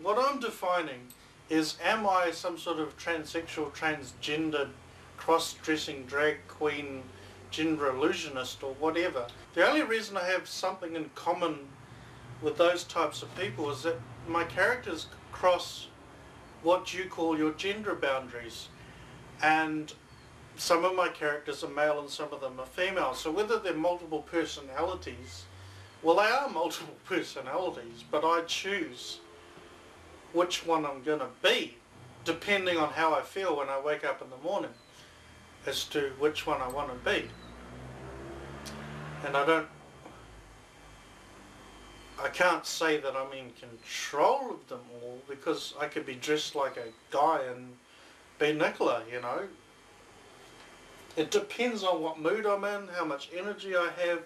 what I'm defining is, am I some sort of transsexual, transgendered, cross-dressing drag queen, gender illusionist or whatever? The only reason I have something in common with those types of people is that my characters cross what you call your gender boundaries, and some of my characters are male and some of them are female. So whether they're multiple personalities, well, they are multiple personalities, but I choose which one I'm going to be depending on how I feel when I wake up in the morning as to which one I want to be. And I can't say that I'm in control of them all, because I could be dressed like a guy and be Nicola, you know. It depends on what mood I'm in, how much energy I have,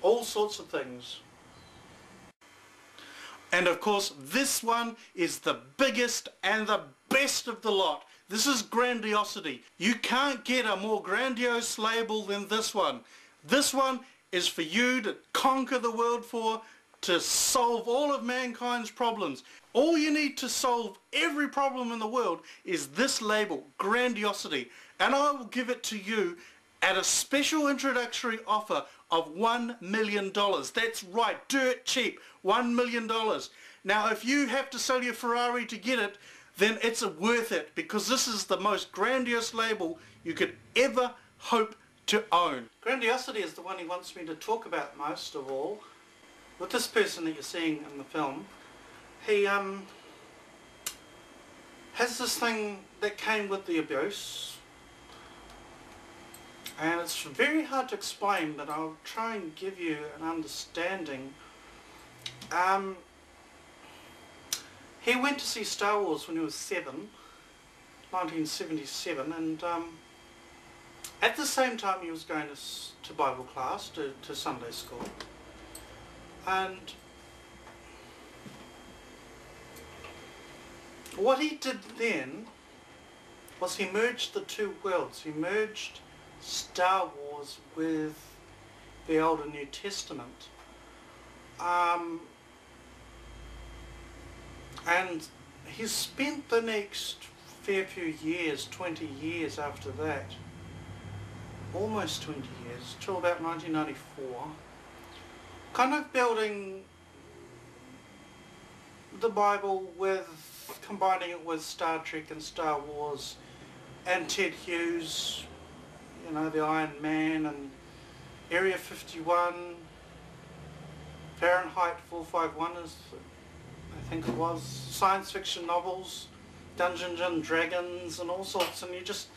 all sorts of things. And of course, this one is the biggest and the best of the lot. This is grandiosity. You can't get a more grandiose label than this one. This one is for you to conquer the world for, to solve all of mankind's problems. All you need to solve every problem in the world is this label, grandiosity. And I will give it to you at a special introductory offer of $1 million. That's right, dirt cheap, $1 million. Now if you have to sell your Ferrari to get it, then it's worth it, because this is the most grandiose label you could ever hope to own. Grandiosity is the one he wants me to talk about most of all. With this person that you're seeing in the film, he has this thing that came with the abuse, and it's very hard to explain, but I'll try and give you an understanding. He went to see Star Wars when he was 7, 1977, and at the same time he was going to Bible class, to Sunday school. And what he did then was he merged the two worlds. He merged Star Wars with the Old and New Testament. And he spent the next fair few years, 20 years after that, almost 20 years, till about 1994, kind of building the Bible with, combining it with Star Trek and Star Wars and Ted Hughes, you know, the Iron Man, and Area 51, Fahrenheit 451 is, I think it was, science fiction novels, Dungeons and Dragons and all sorts. And you just,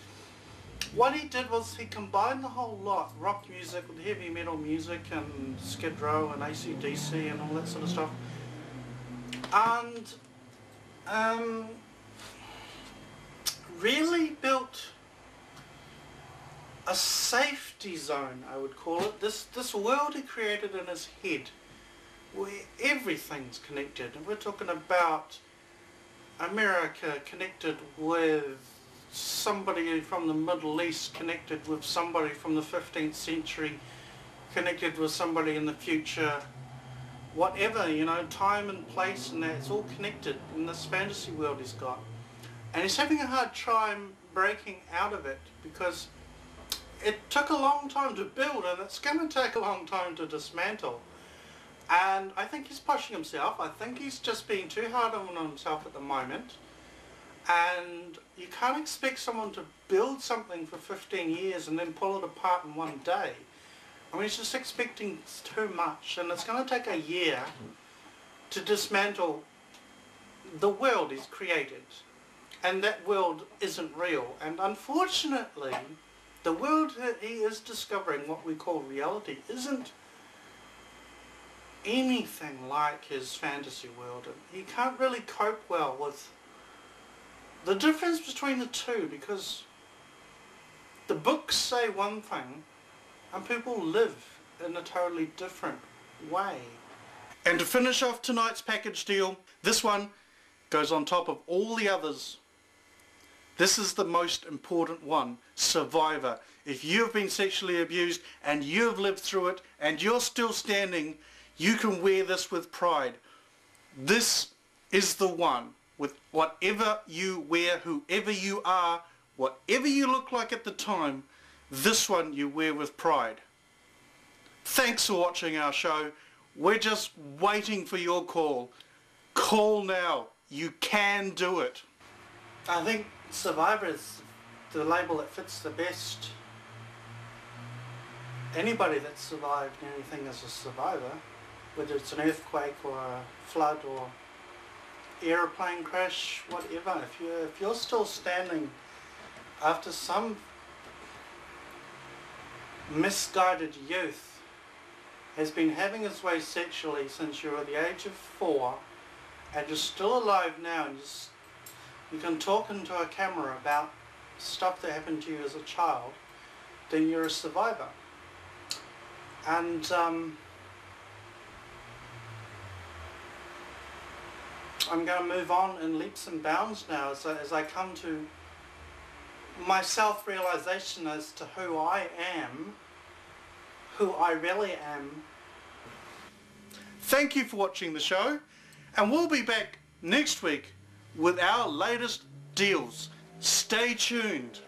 what he did was he combined the whole lot, rock music with heavy metal music and Skid Row and AC/DC and all that sort of stuff, and really built a safety zone, I would call it. This world he created in his head, where everything's connected. And we're talking about America connected with somebody from the Middle East, connected with somebody from the 15th century, connected with somebody in the future, whatever, you know, time and place and that, it's all connected in this fantasy world he's got. And he's having a hard time breaking out of it, because it took a long time to build and it's going to take a long time to dismantle. And I think he's pushing himself. I think he's just being too hard on himself at the moment. And you can't expect someone to build something for 15 years and then pull it apart in one day. I mean, he's just expecting too much, and it's going to take a year to dismantle the world he's created. And that world isn't real. And unfortunately, the world that he is discovering, what we call reality, isn't anything like his fantasy world. And he can't really cope well with the difference between the two, because the books say one thing and people live in a totally different way. And to finish off tonight's package deal, this one goes on top of all the others. This is the most important one, Survivor. If you've been sexually abused and you've lived through it and you're still standing, you can wear this with pride. This is the one with whatever you wear, whoever you are, whatever you look like at the time, this one you wear with pride. Thanks for watching our show. We're just waiting for your call. Call now. You can do it. I think survivor is the label that fits the best. Anybody that's survived anything is a survivor, whether it's an earthquake or a flood or aeroplane crash, whatever. If you're still standing after some misguided youth has been having his way sexually since you were the age of 4 and you're still alive now, and you can talk into a camera about stuff that happened to you as a child, then you're a survivor. And I'm going to move on in leaps and bounds now as I come to my self-realization as to who I am, who I really am. Thank you for watching the show, and we'll be back next week with our latest deals. Stay tuned.